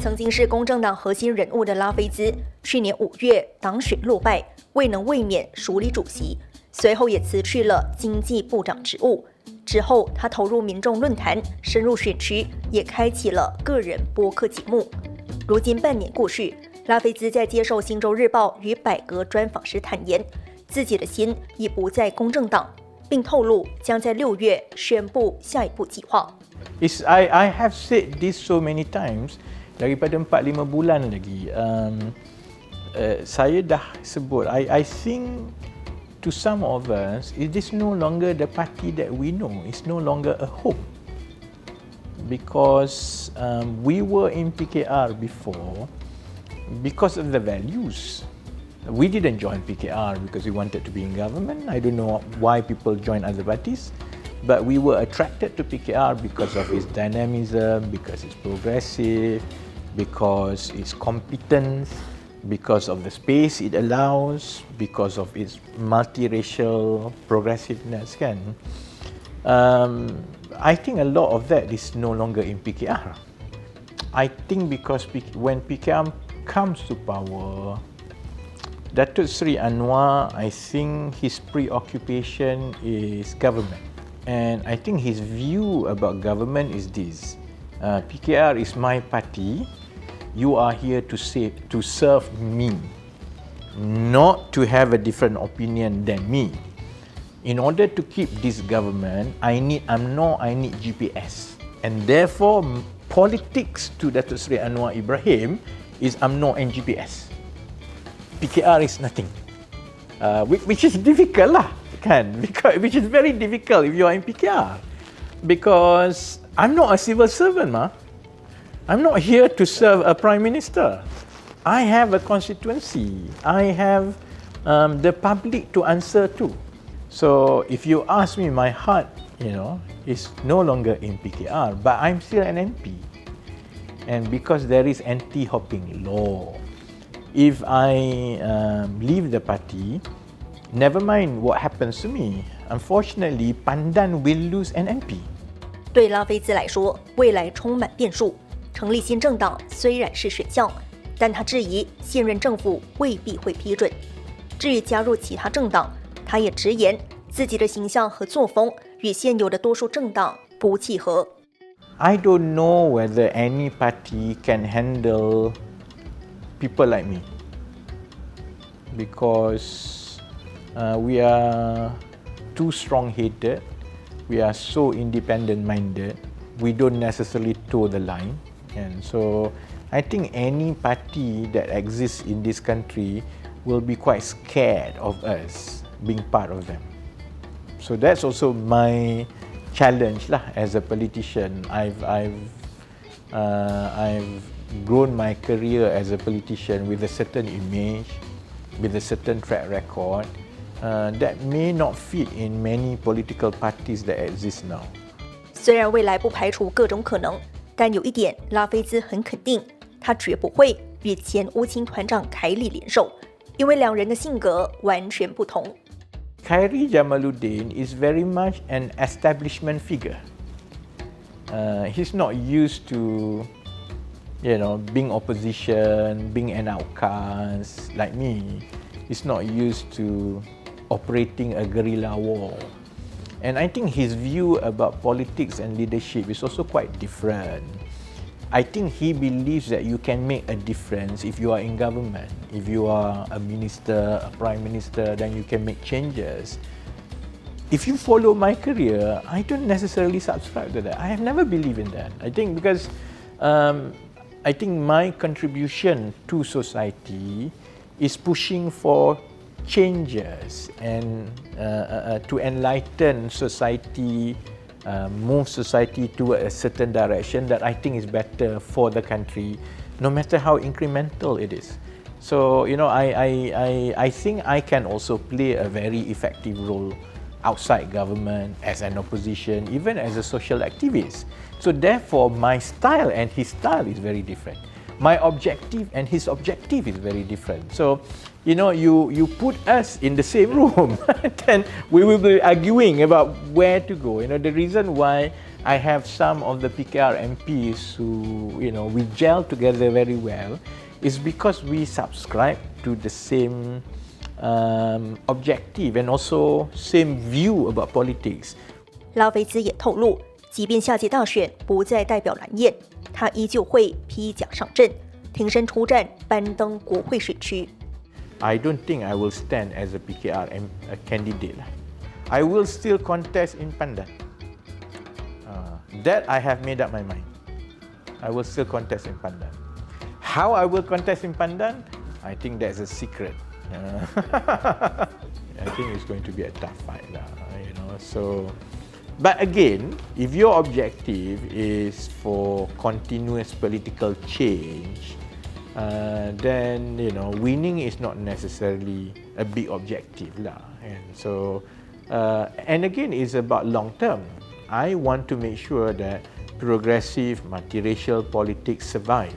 曾经是公正党核心人物的拉菲兹，去年5月当选落败，未能卫冕署理主席，随后也辞去了经济部长职务。之后，他投入民众论坛，深入选区，也开启了个人播客节目。如今半年过去，拉菲兹在接受《新洲日报》与百合专访时坦言，自己的心已不在公正党，并透露将在6月宣布下一步计划。I have said this so many times. Daripada 4-5 bulan lagi, saya dah sebut. I think to some of us, it is no longer the party that we know. It's no longer a hope. Because we were in PKR before because of the values. We didn't join PKR because we wanted to be in government. I don't know why people join other parties. But we were attracted to PKR because of its dynamism, because it's progressive, because its competence, because of the space it allows, because of its multiracial progressiveness. I think a lot of that is no longer in PKR. I think because when PKR comes to power, Datuk Seri Anwar, I think his preoccupation is government. And I think his view about government is this: PKR is my party. You are here to serve me, not to have a different opinion than me. In order to keep this government, I need UMNO, I need GPS. And therefore, politics to Datuk Seri Anwar Ibrahim is UMNO and GPS. PKR is nothing, which is difficult lah. Which is very difficult if you are in PKR, because I'm not a civil servant, I'm not here to serve a prime minister. I have a constituency. I have the public to answer to. So if you ask me, my heart, is no longer in PKR, but I'm still an MP. And because there is anti-hopping law, if I leave the party, never mind what happens to me. Unfortunately, Pandan will lose an MP. 对拉菲兹来说，未来充满变数。成立新政党虽然是选项，但他质疑现任政府未必会批准。至于加入其他政党，他也直言自己的形象和作风与现有的多数政党不契合。I don't know whether any party can handle people like me, because we are too strong-headed, we are so independent-minded, we don't necessarily toe the line. And so I think any party that exists in this country will be quite scared of us being part of them. So that's also my challenge lah as a politician. I've grown my career as a politician with a certain image, with a certain track record, that may not fit in many political parties that exist now. 虽然未来不排除各种可能，但有一点拉菲兹很肯定，他绝不会与前乌青团长凯里联手，因为两人的性格完全不同。Khairi Jamaluddin is very much an establishment figure. He's not used to, being opposition, being an outcast like me. He's not used to operating a guerrilla war. And I think his view about politics and leadership is also quite different. I think he believes that you can make a difference if you are in government. If you are a minister, a prime minister, then you can make changes. If you follow my career, I don't necessarily subscribe to that. I have never believed in that. I think because I think my contribution to society is pushing for changes and to enlighten society, move society to a certain direction that I think is better for the country, no matter how incremental it is. So, I think I can also play a very effective role outside government, as an opposition, even as a social activist. So therefore, my style and his style is very different. My objective and his objective is very different. So, you put us in the same room, then we will be arguing about where to go. The reason why I have some of the PKR MPs who, we gel together very well, is because we subscribe to the same objective and also same view about politics. 拉菲兹也透露，即便下届大选不再代表蓝叶，他依旧会披甲上阵，挺身出战班登国会选区。I don't think I will stand as a PKR candidate. I will still contest in Pandan. That I have made up my mind. I will still contest in Pandan. How I will contest in Pandan, I think that's a secret. I think it's going to be a tough fight, So, but again, if your objective is for continuous political change, then winning is not necessarily a big objective, And so, and again, it's about long term. I want to make sure that progressive multiracial politics survive.